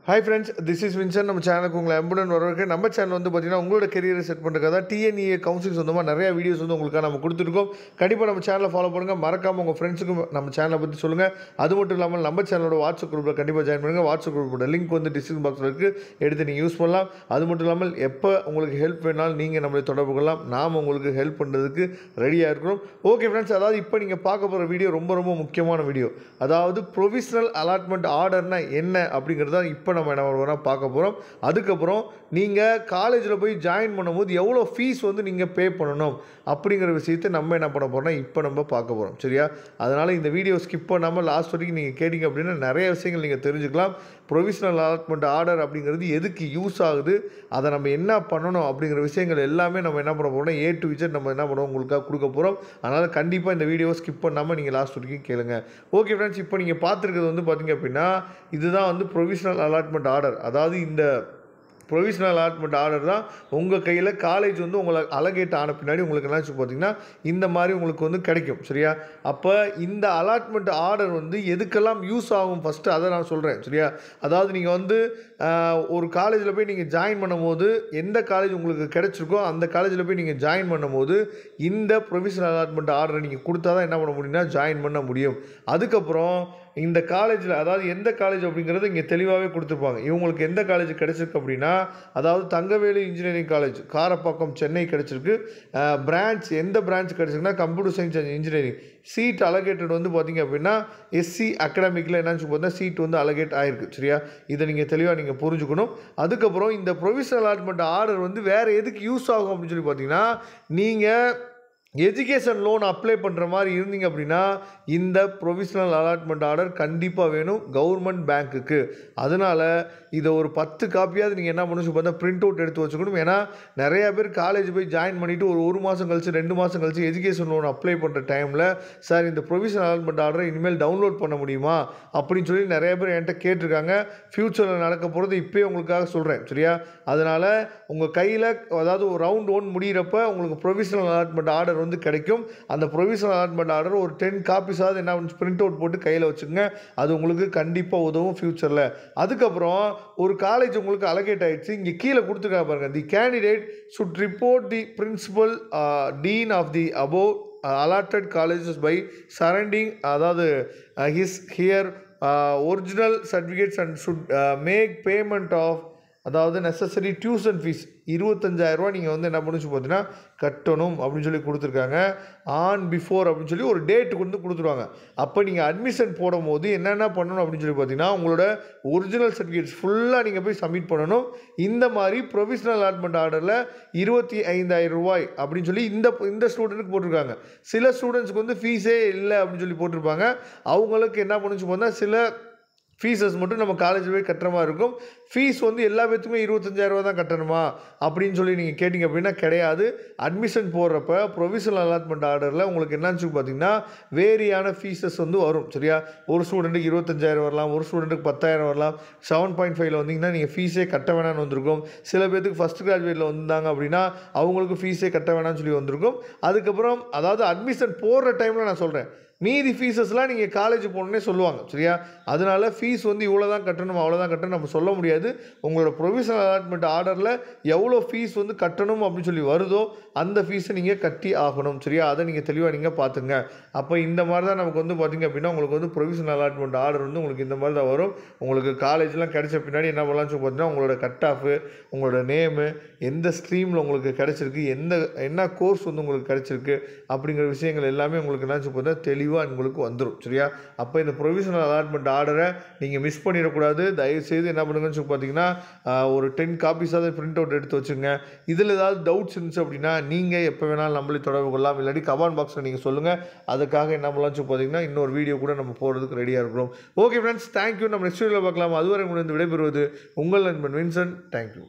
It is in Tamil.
Hi friends, this is Vincent. நம்ம சேனலுக்கு உங்களை அன்புடன் வரவேற்கிறேன். நம்ம சேனல் வந்து பார்த்தீங்கன்னா உங்களோட கெரியரை செட் பண்ணுறதுக்காக டிஎன்இஏ கவுன்சிலிங் சொந்தமாக நிறைய வீடியோஸ் வந்து உங்களுக்காக நம்ம கொடுத்துருக்கோம். கண்டிப்பாக நம்ம சேனலை ஃபாலோ பண்ணுங்கள். மறக்காமல் உங்கள் ஃப்ரெண்ட்ஸுக்கும் நம்ம சேனலை பற்றி சொல்லுங்கள். அது மட்டும் இல்லாமல் நம்ம சேனலோட வாட்ஸ்அப் குரூப்பில் கண்டிப்பாக ஜாயின் பண்ணுங்கள். வாட்ஸ்அப் குரூப்போட லிங்க் வந்து டிஸ்கிரிப்ஷன் பாக்ஸில் இருக்குது, எடுத்து நீங்கள் யூஸ் பண்ணலாம். அது மட்டும் இல்லாமல் எப்போ உங்களுக்கு ஹெல்ப் வேணாலும் நீங்கள் நம்மளை தொடர்பு கொள்ளலாம். நாம் உங்களுக்கு ஹெல்ப் பண்ணுறதுக்கு ரெடியாக இருக்கிறோம். ஓகே ஃப்ரெண்ட்ஸ், அதாவது இப்போ நீங்கள் பார்க்க போகிற வீடியோ ரொம்ப முக்கியமான வீடியோ. அதாவது ப்ரொவிஷனல் அலாட்மெண்ட் ஆர்டர்னா என்ன அப்படிங்கிறது தான் இப்போ நம்ம என்ன பண்ணுவோம்னா பார்க்க போகிறோம். அதுக்கப்புறம் நீங்கள் காலேஜில் போய் ஜாயின் பண்ணும்போது எவ்வளோ ஃபீஸ் வந்து நீங்கள் பே பண்ணணும் அப்படிங்கிற விஷயத்தை நம்ம என்ன பண்ண போகிறோம்னா இப்போ நம்ம பார்க்க போகிறோம். சரியா? அதனால் இந்த வீடியோ ஸ்கிப் பண்ணாமல் லாஸ்ட் வரைக்கும் நீங்கள் கேட்டிங்க அப்படின்னா நிறைய விஷயங்கள் நீங்கள் தெரிஞ்சுக்கலாம். ப்ரொவிஷனல் அலாட்மெண்ட் ஆர்டர் அப்படிங்கிறது எதுக்கு யூஸ் ஆகுது, அதை நம்ம என்ன பண்ணணும் அப்படிங்கிற விஷயங்கள் எல்லாமே நம்ம என்ன பண்ண போகிறோம்னா A to Z நம்ம என்ன பண்ணுவோம் உங்களுக்காக கொடுக்க போகிறோம். அதனால் கண்டிப்பாக இந்த வீடியோவை ஸ்கிப் பண்ணாமல் நீங்கள் லாஸ்ட் வரைக்கும் கேளுங்க. ஓகே ஃப்ரெண்ட்ஸ், இப்போ நீங்கள் பார்த்துருக்கிறது வந்து பார்த்திங்க அப்படின்னா இதுதான் வந்து ப்ரொவிஷனல் அலாட்மெண்ட் ஆர்டர். அதாவது இந்த ப்ரொவிஷனல் அலாட்மெண்ட் ஆர்டர் தான் உங்கள் கையில் காலேஜ் வந்து உங்களை அலகேட் ஆன பின்னாடி உங்களுக்கு என்ன பார்த்தீங்கன்னா இந்த மாதிரி உங்களுக்கு வந்து கிடைக்கும். சரியா? அப்போ இந்த அலாட்மெண்ட் ஆர்டர் வந்து எதுக்கெல்லாம் யூஸ் ஆகும் ஃபஸ்ட்டு அதை நான் சொல்கிறேன். சரியா? அதாவது நீங்கள் வந்து ஒரு காலேஜில் போய் நீங்கள் ஜாயின் பண்ணும்போது எந்த காலேஜ் உங்களுக்கு கிடைச்சிருக்கோ அந்த காலேஜில் போய் நீங்கள் ஜாயின் பண்ணும்போது இந்த ப்ரொவிஷனல் அலாட்மெண்ட் ஆர்டரை நீங்கள் கொடுத்தா தான் என்ன பண்ண முடியும்னா ஜாயின் பண்ண முடியும். அதுக்கப்புறம் இந்த காலேஜில் அதாவது எந்த காலேஜ் அப்படிங்கிறது இங்கே தெளிவாகவே கொடுத்துருப்பாங்க. இவங்களுக்கு எந்த காலேஜ் கிடச்சிருக்கு அப்படின்னா அதாவது தங்கவேலு இன்ஜினியரிங் காலேஜ் காரப்பாக்கம் சென்னை கிடச்சிருக்கு. பிரான்ச் எந்த பிரான்ச் கிடச்சிருக்குன்னா computer science and engineering. Seat allotted வந்து பார்த்திங்க அப்படின்னா எஸ்சி அகாடமிக்கில் என்னன்னு பார்த்தீங்கன்னா சீட் வந்து அலகேட் ஆகிருக்கு. சரியா? இதை நீங்கள் தெளிவாக நீங்கள் புரிஞ்சுக்கணும். அதுக்கப்புறம் இந்த ப்ரொவிஷனல் அலாட்மெண்ட் ஆர்டர் வந்து வேறு எதுக்கு யூஸ் ஆகும் அப்படின்னு சொல்லி பார்த்தீங்கன்னா நீங்கள் எஜுகேஷன் லோன் அப்ளை பண்ணுற மாதிரி இருந்தீங்க அப்படின்னா இந்த ப்ரொவிஷனல் அலாட்மெண்ட் ஆர்டர் கண்டிப்பாக வேணும் கவர்மெண்ட் பேங்க்குக்கு. அதனால் இதை ஒரு 10 காப்பியாவது நீங்கள் என்ன பண்ணணும் பார்த்தா பிரிண்ட் அவுட் எடுத்து வச்சுக்கணும். ஏன்னா நிறையா பேர் காலேஜ் போய் ஜாயின் பண்ணிவிட்டு ஒரு மாதம் கழிச்சு 2 மாதம் கழிச்சு எஜுகேஷன் லோன் அப்ளை பண்ணுற டைமில் சார் இந்த ப்ரொவிஷனல் அலாட்மெண்ட் ஆர்டரை இனிமேல் டவுன்லோட் பண்ண முடியுமா அப்படின்னு சொல்லி நிறைய பேர் என்கிட்ட கேட்டிருக்காங்க. ஃப்யூச்சரில் நடக்க போகிறது இப்போயே உங்களுக்காக சொல்கிறேன். சரியா? அதனால் உங்கள் கையில் அதாவது ஒரு ரவுண்ட் 1 முடிகிறப்ப உங்களுக்கு ப்ரொவிஷனல் அலாட்மெண்ட் ஆர்டர் வந்து கிடைக்கும். அந்த ப்ரொவிஷனல் அலாட்மெண்ட் ஆர்டர் ஒரு 10 காப்பீஸாவது என்ன பிரிண்ட் அவுட் போட்டு கையில் வச்சுக்கோங்க. அது உங்களுக்கு கண்டிப்பாக உதவும் ஃப்யூச்சரில். அதுக்கப்புறம் ஒரு காலேஜ் உங்களுக்கு அலகேட் ஆகிடுச்சு. இங்கே கீழே கொடுத்துருக்காங்க பாருங்கள், the candidate should report the principal dean of the above allotted colleges by surrendering அதாவது his here original certificates and should make payment of அதாவது நெசசரி டியூஷன் ஃபீஸ் 25,000 நீங்கள் வந்து என்ன பண்ணுச்சு பார்த்தீங்கன்னா கட்டணும் அப்படின்னு சொல்லி கொடுத்துருக்காங்க. ஆன் பிஃபோர் அப்படின்னு சொல்லி ஒரு டேட்டு வந்து கொடுத்துருவாங்க. அப்போ நீங்கள் அட்மிஷன் போடும் போது என்னென்ன பண்ணணும் அப்படின்னு சொல்லி பார்த்தீங்கன்னா உங்களோட ஒரிஜினல் சர்டிஃபிகேட்ஸ் ஃபுல்லாக நீங்கள் போய் சப்மிட் பண்ணணும். இந்த மாதிரி ப்ரொவிஷனல் அலாட்மெண்ட் ஆர்டரில் 25,000 ரூபாய் அப்படின்னு சொல்லி இந்த ஸ்டூடெண்ட்டுக்கு போட்டிருக்காங்க. சில ஸ்டூடெண்ட்ஸுக்கு வந்து ஃபீஸே இல்லை அப்படின்னு சொல்லி போட்டிருப்பாங்க. அவங்களுக்கு என்ன பண்ணுச்சு பார்த்தா சில ஃபீஸஸ் மட்டும் நம்ம காலேஜில் போய் கட்டுற மாதிரி இருக்கும். ஃபீஸ் வந்து எல்லா பேத்துக்குமே 25,000 ரூபா தான் கட்டணுமா அப்படின்னு சொல்லி நீங்கள் கேட்டிங்க அப்படின்னா கிடையாது. அட்மிஷன் போடுறப்ப ப்ரொவிஷனல் அலாட்மெண்ட் ஆர்டரில் உங்களுக்கு என்னன்னு பார்த்தீங்கன்னா வேரியான ஃபீஸஸ் வந்து வரும். சரியா? ஒரு ஸ்டூடெண்ட்டுக்கு 25,000 வரலாம், ஒரு ஸ்டூடெண்ட்டுக்கு 10,000 வரலாம். 7.5ல் வந்தீங்கன்னா நீங்கள் ஃபீஸே கட்ட வேணான்னு வந்திருக்கும். சில பேருக்கு ஃபஸ்ட் கிராஜுவேட்டில் வந்தாங்க அப்படின்னா அவங்களுக்கு ஃபீஸே கட்ட வேணான்னு சொல்லி வந்திருக்கும். அதுக்கப்புறம் அதாவது அட்மிஷன் போடுற டைமில் நான் சொல்கிறேன், மீதி ஃபீஸஸ்லாம் நீங்கள் காலேஜ் போகணுன்னே சொல்லுவாங்க. சரியா? அதனால் ஃபீஸ் வந்து இவ்வளோ தான் கட்டணும் அவ்வளோதான் கட்டணும் நம்ம சொல்ல முடியாது. உங்களோட ப்ரொவிஷனல் அலாட்மெண்ட் ஆர்டரில் எவ்வளோ ஃபீஸ் வந்து கட்டணும் அப்படின்னு சொல்லி வருதோ அந்த ஃபீஸை நீங்கள் கட்டி ஆகணும். சரியா? அதை நீங்கள் தெளிவாக நீங்கள் பார்த்துங்க. அப்போ இந்த மாதிரி தான் நமக்கு வந்து பார்த்திங்க அப்படின்னா உங்களுக்கு வந்து ப்ரொவிஷனல் அலாட்மெண்ட் ஆர்டர் வந்து உங்களுக்கு இந்த மாதிரி தான் வரும். உங்களுக்கு காலேஜ்லாம் கிடைச்ச பின்னாடி என்ன பண்ணலாம்னு சொல்லி பார்த்தீங்கன்னா உங்களோட கட் ஆஃபு, உங்களோட நேமு, எந்த ஸ்ட்ரீமில் உங்களுக்கு கிடச்சிருக்கு, என்ன கோர்ஸ் வந்து உங்களுக்கு கிடச்சிருக்கு அப்படிங்கிற விஷயங்கள் எல்லாமே உங்களுக்கு என்ன சொல்லி பார்த்தா தெளிவாக உங்களுக்கு வந்துடும். சரியா? அப்போ இந்த ப்ரொவிஷனல் அலாட்மெண்ட் ஆர்டரை நீங்கள் மிஸ் பண்ணிடக்கூடாது. தயவுசெய்து என்ன பண்ணுங்கன்னு சொல்லி பார்த்தீங்கன்னா ஒரு 10 காப்பீஸாவது பிரிண்ட் அவுட் எடுத்து வச்சுங்க. இதில் ஏதாவது டவுட்ஸ் இருந்துச்சு அப்படின்னா நீங்கள் எப்போ வேணாலும் நம்மளே தொடர்பு கொள்ளலாம். இல்லாட்டி கமெண்ட் பாக்ஸில் நீங்கள் சொல்லுங்கள். அதுக்காக என்ன பண்ணலாம்னு சொல்லி பார்த்தீங்கன்னா இன்னொரு வீடியோ கூட நம்ம போகிறதுக்கு ரெடியாக இருக்கிறோம். Okay friends, thank you. நம்ம நெக்ஸ்ட் வீடியோவில் பார்க்கலாம். அதுவரை உங்களுக்கு விடைபெறுவது உங்கள் நண்பன் வின்சென்ட். தேங்க்யூ.